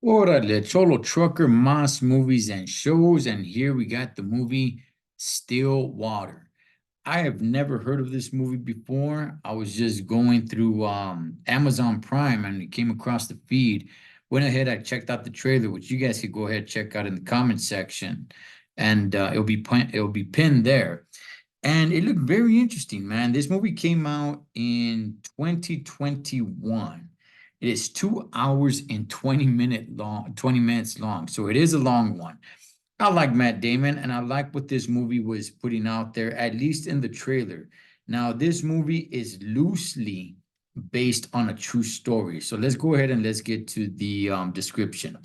Órale, Cholo Trucker, Mas Movies and Shows, and here we got the movie Stillwater. I have never heard of this movie before. I was just going through Amazon Prime and it came across the feed. Went ahead, I checked out the trailer, which you guys could go ahead and check out in the comment section, and it'll be pinned there. And it looked very interesting, man. This movie came out in 2021. It is 2 hours and 20 minutes long. So it is a long one. I like Matt Damon and I like what this movie was putting out there, at least in the trailer. Now, this movie is loosely based on a true story. So let's go ahead and let's get to the description.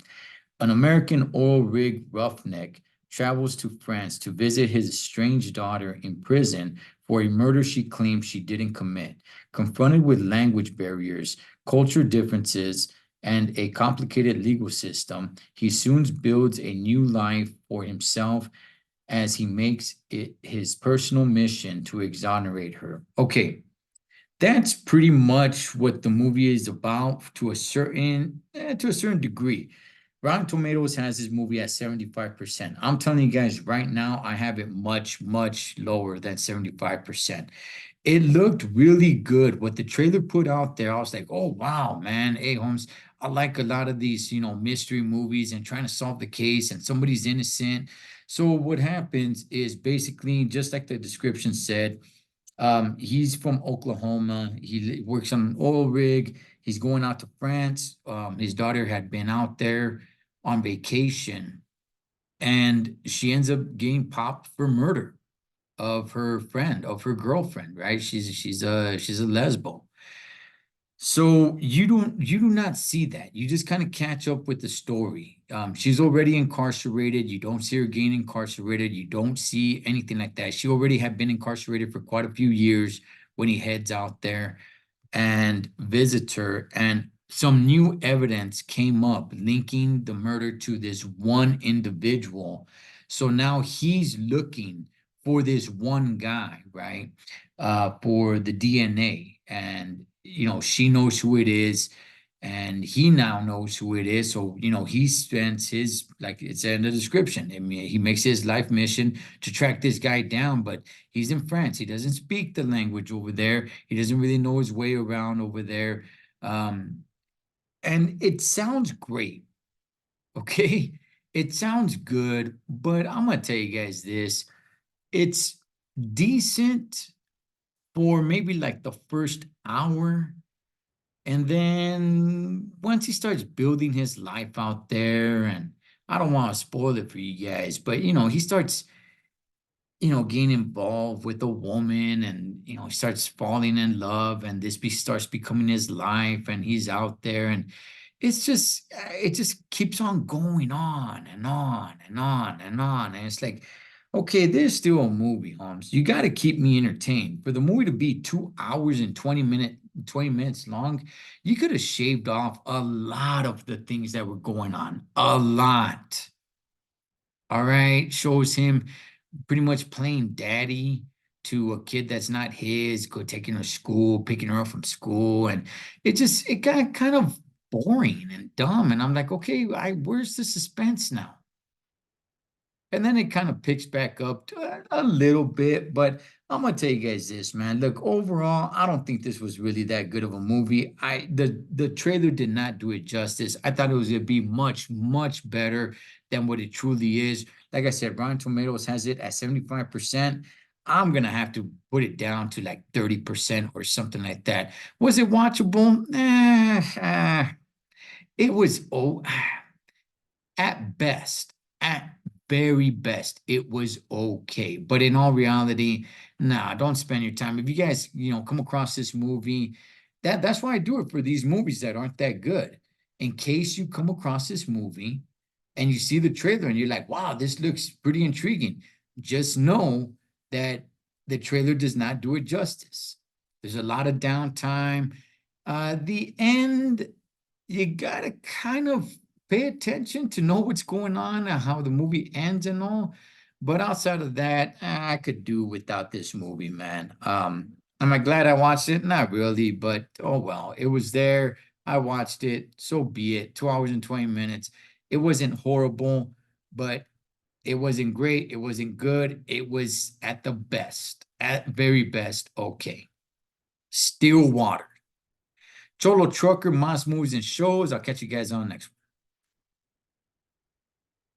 An American oil rig roughneck travels to France to visit his estranged daughter in prison for a murder she claims she didn't commit. Confronted with language barriers, culture differences, and a complicated legal system, he soon builds a new life for himself as he makes it his personal mission to exonerate her. Okay, that's pretty much what the movie is about to a certain degree. Rotten Tomatoes has this movie at 75%. I'm telling you guys right now, I have it much, much lower than 75%. It looked really good. What the trailer put out there, I was like, oh wow, man. Hey, Holmes, I like a lot of these, mystery movies and trying to solve the case and somebody's innocent. So what happens is basically just like the description said, he's from Oklahoma. He works on an oil rig. He's going out to France. His daughter had been out there on vacation, and she ends up getting popped for murder of her friend, of her girlfriend, right? She's a lesbo. So you do not see that. You just kind of catch up with the story. She's already incarcerated. You don't see her getting incarcerated. You don't see anything like that. She already had been incarcerated for quite a few years when he heads out there and visits her. And some new evidence came up linking the murder to this one individual. So now he's looking for this one guy, right? For the DNA. And, she knows who it is. And he now knows who it is. So, he spends his, like it said in the description, I mean, he makes his life mission to track this guy down, but he's in France. He doesn't speak the language over there. He doesn't really know his way around over there. Um, and it sounds great. Okay. It sounds good, but I'm gonna tell you guys this. It's decent for maybe like the first hour. And then once he starts building his life out there, and I don't want to spoil it for you guys, but he starts, getting involved with a woman and, he starts falling in love and starts becoming his life and he's out there and it just keeps on going on and on and on and on. And it's like, okay, there's still a movie, Holmes. You got to keep me entertained. For the movie to be 2 hours and 20 minutes long, you could have shaved off a lot of the things that were going on. A lot. All right. Shows him pretty much playing daddy to a kid that's not his, taking her to school, picking her up from school. And it got kind of boring and dumb. And I'm like, okay, where's the suspense now? And then it kind of picks back up to a little bit, but I'm gonna tell you guys this, man. Look, overall, I don't think this was really that good of a movie. The trailer did not do it justice. I thought it was gonna be much, much better than what it truly is. Like I said, Rotten Tomatoes has it at 75%. I'm gonna have to put it down to like 30% or something like that. Was it watchable? It was at best, at very best, it was okay. But in all reality, nah, don't spend your time. If you guys, come across this movie, that's why I do it for these movies that aren't that good. In case you come across this movie and you see the trailer and you're like, wow, this looks pretty intriguing. Just know that the trailer does not do it justice. There's a lot of downtime. The end, you gotta kind of pay attention to know what's going on and how the movie ends and all. But outside of that, I could do without this movie, man. Am I glad I watched it? Not really, but oh well, it was there. I watched it, so be it. 2 hours and 20 minutes. It wasn't horrible, but it wasn't great. It wasn't good. It was at the best, at very best, okay. Still water. Cholo Trucker, Moss Movies and Shows. I'll catch you guys on the next one.